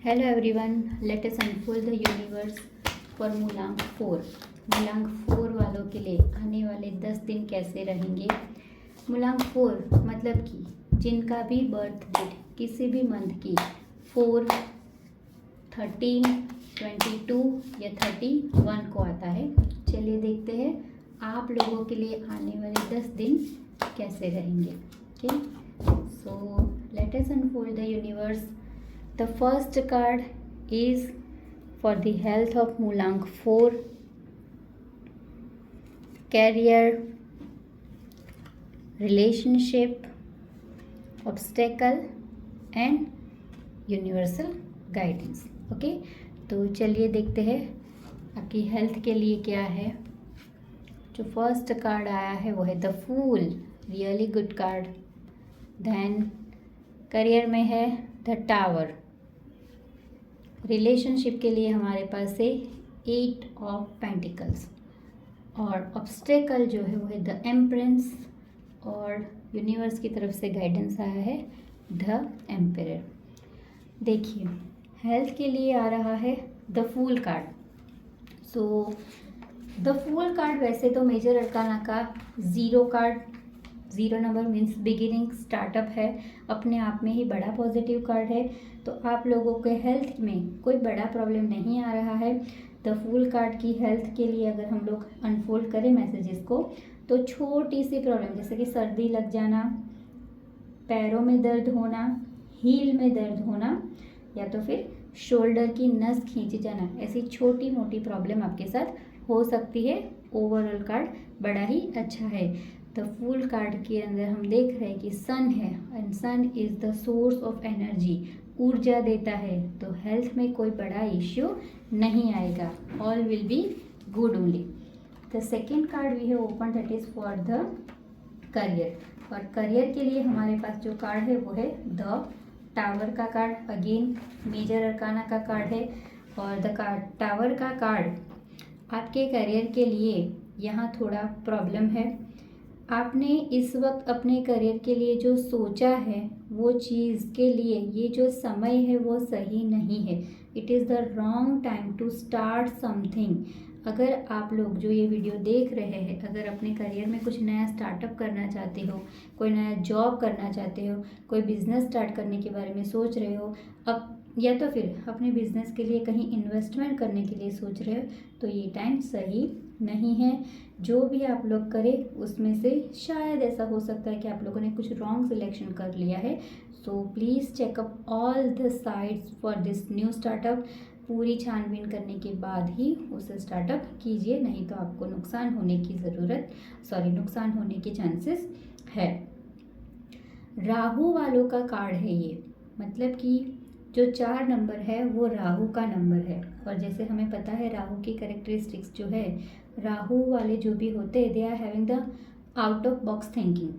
Hello everyone, let us unfold the universe for मूलांक 4। मूलांक 4 वालों के लिए आने वाले 10 दिन कैसे रहेंगे। मूलांक 4 मतलब कि जिनका भी बर्थ डेट किसी भी मंथ की 4, 13, 22 या 31 को आता है। चलिए देखते हैं आप लोगों के लिए आने वाले 10 दिन कैसे रहेंगे। Okay, so let us unfold the universe. The first card is for the health of Moolank 4, career, relationship, obstacle and universal guidance। Okay, तो चलिए देखते हैं आपकी हेल्थ के लिए क्या है। जो फर्स्ट कार्ड आया है वो है the fool, really good card. Then career में है द टावर। रिलेशनशिप के लिए हमारे पास है 8 ऑफ पेंटिकल्स। और ऑब्स्टेकल जो है वो है द एम्प्रेंस। और यूनिवर्स की तरफ से गाइडेंस आया है द एम्परर। देखिए हेल्थ के लिए आ रहा है the fool card. So the fool card वैसे तो मेजर अरकाना का 0 card, 0 number means beginning, startup है, अपने आप में ही बड़ा पॉजिटिव कार्ड है। तो आप लोगों के हेल्थ में कोई बड़ा प्रॉब्लम नहीं आ रहा है। द फूल कार्ड की हेल्थ के लिए अगर हम लोग अनफोल्ड करें मैसेजेस को, तो छोटी सी प्रॉब्लम जैसे कि सर्दी लग जाना, पैरों में दर्द होना, हील में दर्द होना, या तो फिर शोल्डर की नस खींच जाना, ऐसी छोटी मोटी प्रॉब्लम आपके साथ हो सकती है। ओवरऑल कार्ड बड़ा ही अच्छा है। द फूल कार्ड के अंदर हम देख रहे हैं कि सन है and sun is the source of energy, ऊर्जा देता है। तो हेल्थ में कोई बड़ा इश्यू नहीं आएगा, all will be good only. The second card we have open that is for the career. और करियर के लिए हमारे पास जो कार्ड है वो है द टावर का कार्ड। अगेन मेजर अरकाना का कार्ड है। और द टावर का कार्ड आपके करियर के लिए यहाँ थोड़ा प्रॉब्लम है। आपने इस वक्त अपने करियर के लिए जो सोचा है वो चीज़ के लिए ये जो समय है वो सही नहीं है। It is the wrong time to start something. अगर आप लोग जो ये वीडियो देख रहे हैं, अगर अपने करियर में कुछ नया स्टार्टअप करना चाहते हो, कोई नया जॉब करना चाहते हो, कोई बिजनेस स्टार्ट करने के बारे में सोच रहे हो, अब या तो फिर अपने बिजनेस के लिए कहीं इन्वेस्टमेंट करने के लिए सोच रहे हो, तो ये टाइम सही नहीं है। जो भी आप लोग करें उसमें से शायद ऐसा हो सकता है कि आप लोगों ने कुछ रॉन्ग सिलेक्शन कर लिया है। So please checkup all the sites for this new startup. पूरी छानबीन करने के बाद ही उसे स्टार्टअप कीजिए, नहीं तो आपको नुकसान होने के चांसेस है। राहु वालों का कार्ड है ये, मतलब कि जो 4 नंबर है वो राहु का नंबर है। और जैसे हमें पता है राहु की कैरेक्टरिस्टिक्स जो है, राहु वाले जो भी होते हैं they are having the out of box thinking,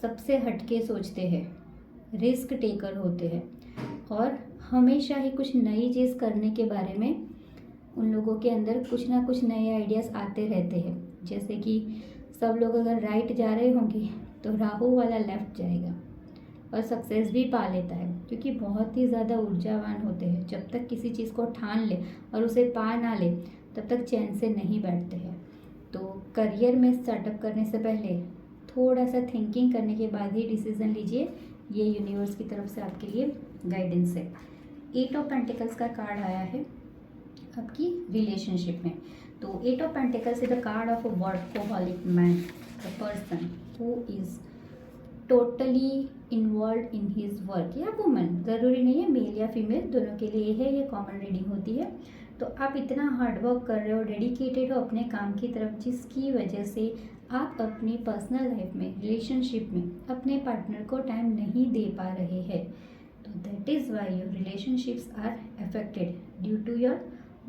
सबसे हटके सोचते हैं, रिस्क टेकर होते हैं और हमेशा ही कुछ नई चीज़ करने के बारे में उन लोगों के अंदर कुछ ना कुछ नए आइडियाज़ आते रहते हैं। जैसे कि सब लोग अगर राइट जा रहे होंगे तो राहु वाला लेफ्ट जाएगा और सक्सेस भी पा लेता है, क्योंकि बहुत ही ज़्यादा ऊर्जावान होते हैं। जब तक किसी चीज़ को ठान ले और उसे पा ना ले तब तक चैन से नहीं बैठते हैं। तो करियर में स्टार्टअप करने से पहले थोड़ा सा थिंकिंग करने के बाद ही डिसीज़न लीजिए। ये यूनिवर्स की तरफ से आपके लिए गाइडेंस है। 8 ऑफ पेंटिकल्स का कार्ड आया है आपकी रिलेशनशिप में। तो 8 of pentacles is the card of a workaholic man, the person who is totally involve in his work, या वुमन, ज़रूरी नहीं है मेल या फीमेल, दोनों के लिए है, ये कॉमन रीडिंग होती है। तो आप इतना हार्डवर्क कर रहे हो, डेडिकेटेड हो अपने काम की तरफ, जिसकी वजह से आप अपनी पर्सनल लाइफ में, रिलेशनशिप में अपने पार्टनर को टाइम नहीं दे पा रहे हैं। तो that is why your relationships are affected due to your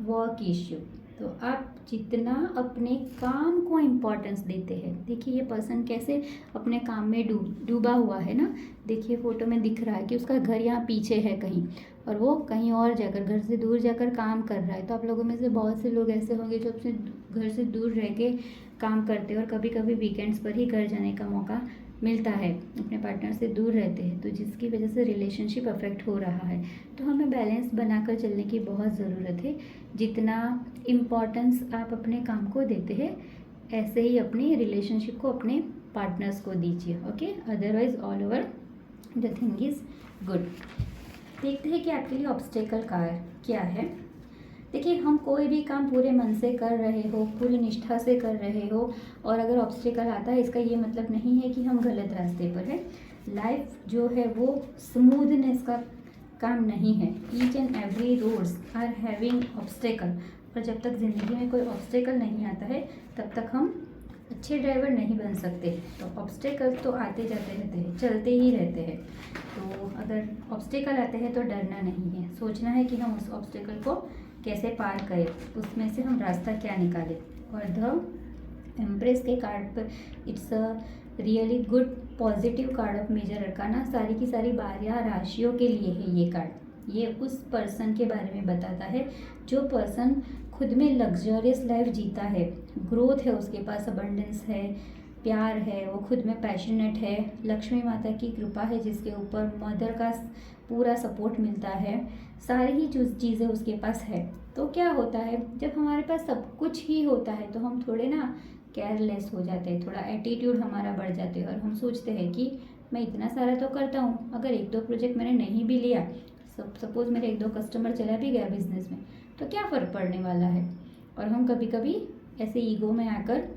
work issue. तो आप जितना अपने काम को इम्पोर्टेंस देते हैं, देखिए ये पर्सन कैसे अपने काम में डूबा हुआ है ना। देखिए फ़ोटो में दिख रहा है कि उसका घर यहाँ पीछे है कहीं, और वो कहीं और जाकर, घर से दूर जाकर काम कर रहा है। तो आप लोगों में से बहुत से लोग ऐसे होंगे जो अपने घर से दूर रह के काम करते हैं और कभी कभी वीकेंड्स पर ही घर जाने का मौका मिलता है, अपने पार्टनर से दूर रहते हैं, तो जिसकी वजह से रिलेशनशिप अफेक्ट हो रहा है। तो हमें बैलेंस बनाकर चलने की बहुत ज़रूरत है। जितना इम्पोर्टेंस आप अपने काम को देते हैं, ऐसे ही अपनी रिलेशनशिप को अपने पार्टनर्स को दीजिए। Okay, otherwise all over the thing is good. देखते हैं कि आपके लिए ऑब्स्टेकल क्या है। देखिए, हम कोई भी काम पूरे मन से कर रहे हो, पूरी निष्ठा से कर रहे हो, और अगर ऑब्स्टेकल आता है, इसका ये मतलब नहीं है कि हम गलत रास्ते पर हैं। लाइफ जो है वो स्मूथनेस का काम नहीं है। Each and every roads are having obstacle. और जब तक ज़िंदगी में कोई ऑब्स्टेकल नहीं आता है, तब तक हम अच्छे ड्राइवर नहीं बन सकते। तो ऑब्स्टेकल तो आते जाते रहते हैं, चलते ही रहते हैं। तो अगर ऑब्स्टेकल आते हैं तो डरना नहीं है, सोचना है कि हम उस ऑब्स्टेकल को कैसे पार करें, उसमें से हम रास्ता क्या निकालें। और द एम्प्रेस के कार्ड पर it's a really good positive card of major arcana. सारी की सारी 12 राशियों के लिए है ये कार्ड। ये उस पर्सन के बारे में बताता है जो पर्सन खुद में लग्जरियस लाइफ जीता है, ग्रोथ है उसके पास, अबंडेंस है, प्यार है, वो खुद में पैशनेट है, लक्ष्मी माता की कृपा है जिसके ऊपर, मदर का पूरा सपोर्ट मिलता है, सारी ही चीज़ें उसके पास है। तो क्या होता है, जब हमारे पास सब कुछ ही होता है तो हम थोड़े ना केयरलेस हो जाते हैं, थोड़ा एटीट्यूड हमारा बढ़ जाते हैं, और हम सोचते हैं कि मैं इतना सारा तो करता हूँ, अगर 1-2 प्रोजेक्ट मैंने नहीं भी लिया, सपोज़ मेरे 1-2 कस्टमर चला भी गया बिजनेस में, तो क्या फ़र्क पड़ने वाला है। और हम कभी कभी ऐसे ईगो में आकर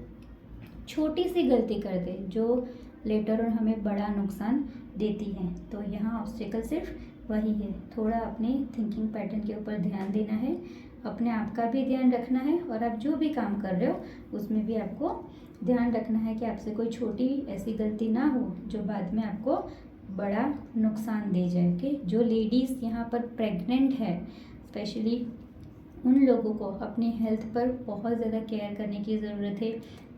छोटी सी गलती करते हैं जो लेटर और हमें बड़ा नुकसान देती है। तो यहाँ ऑब्स्टेकल सिर्फ वही है, थोड़ा अपने थिंकिंग पैटर्न के ऊपर ध्यान देना है, अपने आप का भी ध्यान रखना है, और आप जो भी काम कर रहे हो उसमें भी आपको ध्यान रखना है कि आपसे कोई छोटी ऐसी गलती ना हो जो बाद में आपको बड़ा नुकसान दे जाए। कि जो लेडीज़ यहाँ पर प्रेग्नेंट है, स्पेशली उन लोगों को अपनी हेल्थ पर बहुत ज़्यादा केयर करने की ज़रूरत है।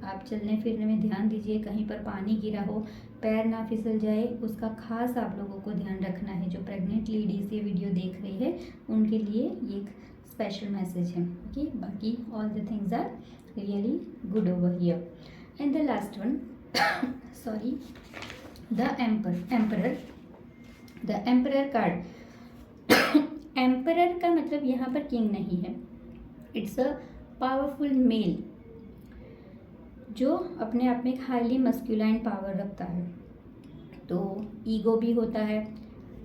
आप चलने फिरने में ध्यान दीजिए, कहीं पर पानी गिरा हो, पैर ना फिसल जाए, उसका खास आप लोगों को ध्यान रखना है। जो प्रेग्नेंट लेडीज़ ये वीडियो देख रही है उनके लिए ये एक स्पेशल मैसेज है। ओके, बाकी all the things are really good over here. And the last one sorry, the emperor card. Emperor का मतलब यहाँ पर किंग नहीं है, इट्स अ पावरफुल मेल जो अपने आप में एक हाईली मस्कुलाइन पावर रखता है। तो ईगो भी होता है,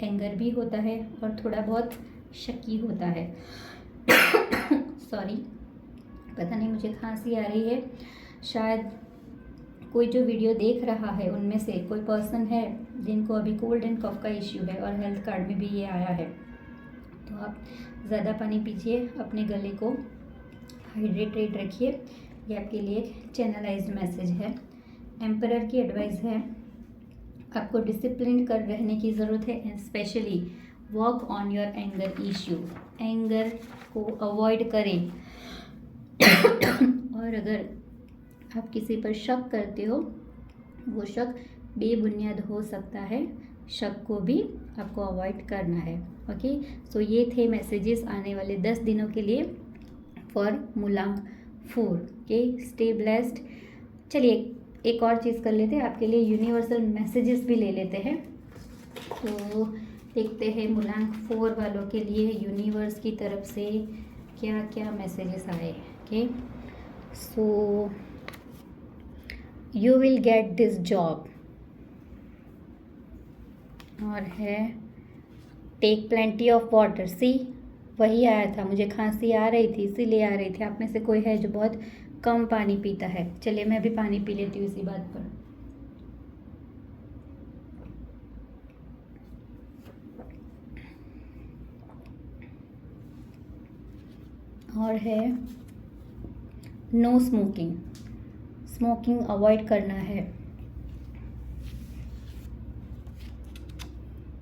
एंगर भी होता है, और थोड़ा बहुत शकी होता है। सॉरी, पता नहीं मुझे खांसी आ रही है। शायद कोई जो वीडियो देख रहा है उनमें से कोई पर्सन है जिनको अभी कोल्ड एंड कफ का इश्यू है, और हेल्थ कार्ड में भी ये आया है। तो आप ज़्यादा पानी पीजिए, अपने गले को हाइड्रेटेड रखिए। ये आपके लिए एक चैनलाइज्ड मैसेज है। एम्परर की एडवाइस है, आपको डिसिप्लिन कर रहने की ज़रूरत है, and specially work on your anger issue. Anger को अवॉइड करें। और अगर आप किसी पर शक करते हो, वो शक बेबुनियाद हो सकता है, शक को भी आपको अवॉइड करना है। ओके, सो ये थे मैसेजेस आने वाले 10 दिनों के लिए फॉर मूलांक 4। Okay, stay blessed. चलिए एक और चीज़ कर लेते हैं, आपके लिए यूनिवर्सल मैसेजेस भी ले लेते हैं। तो देखते हैं मूलांक 4 वालों के लिए यूनिवर्स की तरफ से क्या क्या मैसेजेस आए। Okay, so you will get this job, और है टेक प्लेंटी ऑफ वाटर। सी, वही आया था, मुझे खांसी आ रही थी इसीलिए आ रही थी। आप में से कोई है जो बहुत कम पानी पीता है? चलिए मैं भी पानी पी लेती हूँ इसी बात पर। और है नो स्मोकिंग, स्मोकिंग अवॉइड करना है।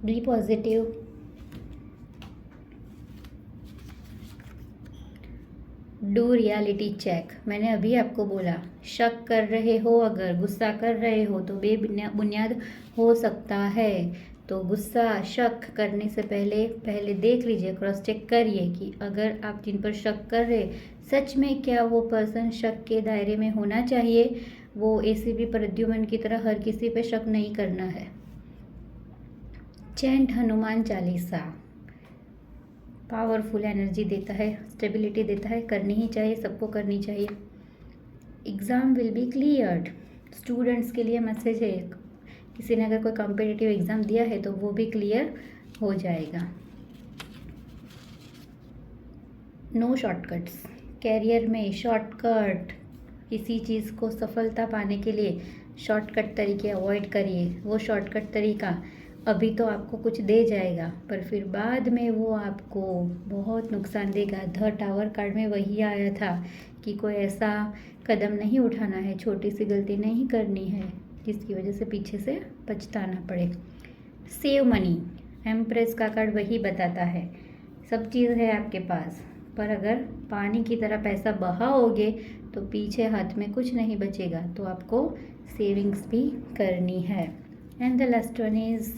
Be positive, do reality check. मैंने अभी आपको बोला, शक कर रहे हो, अगर गुस्सा कर रहे हो तो बेबुनियाद हो सकता है। तो गुस्सा शक करने से पहले देख लीजिए, क्रॉस चेक करिए कि अगर आप जिन पर शक कर रहे सच में क्या वो पर्सन शक के दायरे में होना चाहिए, वो एसीपी प्रद्युमन की तरह हर किसी पे शक नहीं करना है। Chant Hanuman Chalisa, powerful energy देता है, स्टेबिलिटी देता है, करनी ही चाहिए, सबको करनी चाहिए। Exam will be cleared, students के लिए मैसेज है, किसी ने अगर कोई कॉम्पिटिटिव एग्ज़ाम दिया है तो वो भी क्लियर हो जाएगा। नो शॉर्टकट्स, कैरियर में शॉर्टकट, किसी चीज़ को सफलता पाने के लिए शॉर्टकट तरीके अवॉइड करिए। वो शॉर्टकट तरीका अभी तो आपको कुछ दे जाएगा, पर फिर बाद में वो आपको बहुत नुकसान देगा। द टावर कार्ड में वही आया था कि कोई ऐसा कदम नहीं उठाना है, छोटी सी गलती नहीं करनी है जिसकी वजह से पीछे से पछताना पड़े। सेव मनी, एम्प्रेस का कार्ड वही बताता है, सब चीज़ है आपके पास, पर अगर पानी की तरह पैसा बहाओगे तो पीछे हाथ में कुछ नहीं बचेगा, तो आपको सेविंग्स भी करनी है। And the last one is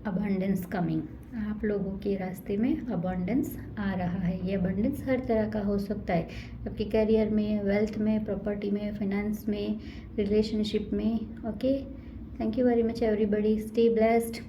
abundance coming, आप लोगों के रास्ते में अबंडेंस आ रहा है। ये अबंडेंस हर तरह का हो सकता है, आपके करियर में, वेल्थ में, प्रॉपर्टी में, फाइनेंस में, रिलेशनशिप में। Okay, thank you very much everybody, stay blessed.